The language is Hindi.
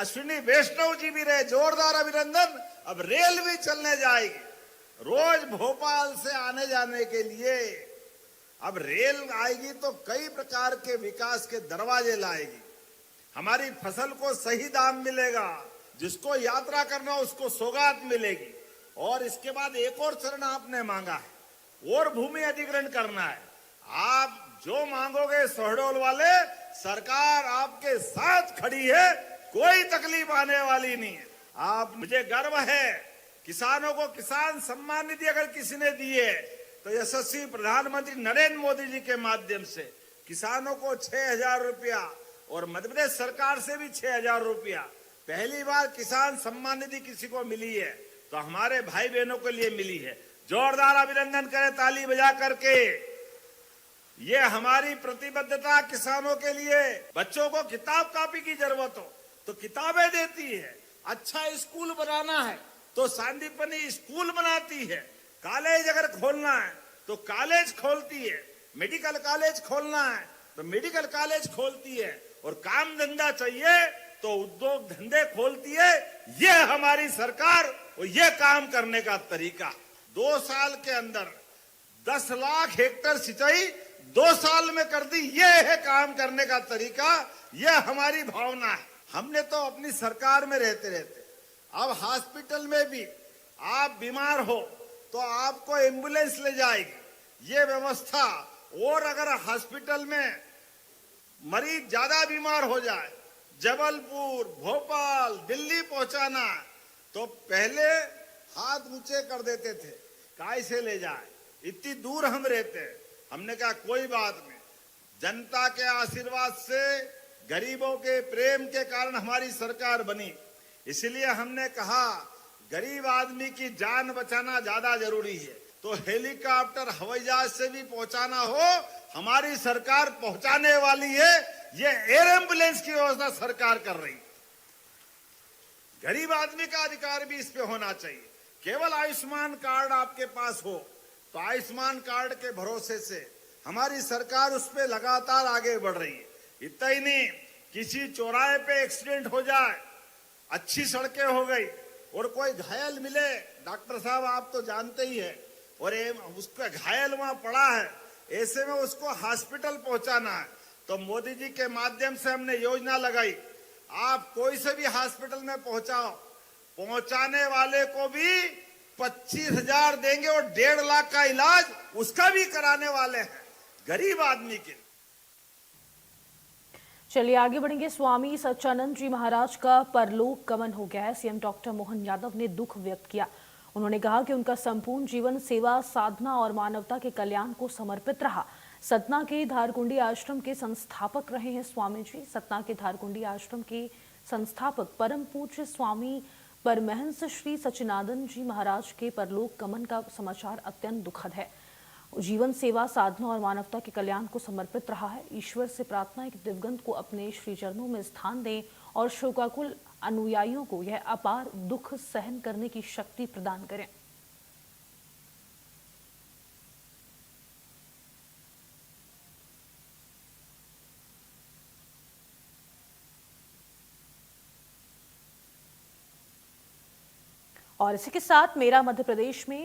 अश्विनी वैष्णव जी भी रहे, जोरदार अभिनंदन। अब रेल भी चलने जाएगी, रोज भोपाल से आने जाने के लिए अब रेल आएगी तो कई प्रकार के विकास के दरवाजे लाएगी। हमारी फसल को सही दाम मिलेगा, जिसको यात्रा करना उसको सौगात मिलेगी। और इसके बाद एक और चरण आपने मांगा है, और भूमि अधिग्रहण करना है। आप जो मांगोगे शहडोल वाले, सरकार आपके साथ खड़ी है, कोई तकलीफ आने वाली नहीं है। आप, मुझे गर्व है, किसानों को किसान सम्मान निधि अगर किसी ने दी है तो यशस्वी प्रधानमंत्री नरेंद्र मोदी जी के माध्यम से किसानों को 6,000 रुपया, और मध्य प्रदेश सरकार से भी 6,000 रुपया पहली बार किसान सम्मान निधि किसी को मिली है, तो हमारे भाई बहनों के लिए मिली है। जोरदार अभिनंदन करें ताली बजा करके। ये हमारी प्रतिबद्धता किसानों के लिए। बच्चों को किताब कॉपी की जरूरत हो तो किताबें देती है, अच्छा स्कूल बनाना है तो सांदीपनी स्कूल बनाती है, कॉलेज अगर खोलना है तो कॉलेज खोलती है, मेडिकल कॉलेज खोलना है तो मेडिकल कॉलेज खोलती है, और काम धंधा चाहिए तो उद्योग धंधे खोलती है। ये हमारी सरकार और ये काम करने का तरीका। 2 साल के अंदर 10 लाख हेक्टेयर सिंचाई 2 साल में कर दी। ये है काम करने का तरीका, ये हमारी भावना है। हमने तो अपनी सरकार में रहते रहते अब हॉस्पिटल में भी आप बीमार हो तो आपको एम्बुलेंस ले जाएगी, ये व्यवस्था। और अगर हॉस्पिटल में मरीज ज्यादा बीमार हो जाए, जबलपुर, भोपाल, दिल्ली पहुंचाना तो पहले हाथ ऊंचे कर देते थे, काय से ले जाए, इतनी दूर हम रहते हैं। हमने कहा कोई बात नहीं, जनता के आशीर्वाद से, गरीबों के प्रेम के कारण हमारी सरकार बनी। इसलिए हमने कहा गरीब आदमी की जान बचाना ज्यादा जरूरी है, तो हेलीकॉप्टर हवाई जहाज से भी पहुंचाना हो, हमारी सरकार पहुंचाने वाली है। ये एयर एम्बुलेंस की व्यवस्था सरकार कर रही। गरीब आदमी का अधिकार भी इस पे होना चाहिए। केवल आयुष्मान कार्ड आपके पास हो तो आयुष्मान कार्ड के भरोसे से हमारी सरकार उस पे लगातार आगे बढ़ रही है। इतना ही नहीं, किसी चौराहे पे एक्सीडेंट हो जाए, अच्छी सड़कें हो गई और कोई घायल मिले, डॉक्टर साहब आप तो जानते ही है, और उसका घायल वहां पड़ा है, ऐसे में उसको हॉस्पिटल पहुंचाना है तो मोदी जी के माध्यम से हमने योजना लगाई, आप कोई से भी हॉस्पिटल में पहुंचाओ, पहुंचाने वाले को भी 25,000 देंगे और 1.5 लाख का इलाज उसका भी कराने वाले हैं, गरीब आदमी के। चलिए आगे बढ़ेंगे। स्वामी सच्चिदानंद जी महाराज का परलोक गमन हो गया है। सीएम डॉक्टर मोहन यादव ने दुख व्यक्त किया। उन्होंने कहा कि उनका संपूर्ण जीवन सेवा, साधना और मानवता के कल्याण को समर्पित रहा। सतना के धारकुंडी आश्रम के संस्थापक रहे हैं स्वामी जी। सतना के धारकुंडी आश्रम के संस्थापक परम पूज्य स्वामी परमहंस श्री सच्चिदानंद जी महाराज के परलोक गमन का समाचार अत्यंत दुखद है। जीवन सेवा, साधना और मानवता के कल्याण को समर्पित रहा है। ईश्वर से प्रार्थना है कि दिवंगत को अपने श्री चरणों में स्थान दें और शोकाकुल अनुयायियों को यह अपार दुख सहन करने की शक्ति प्रदान करें। और इसी के साथ मेरा मध्य प्रदेश में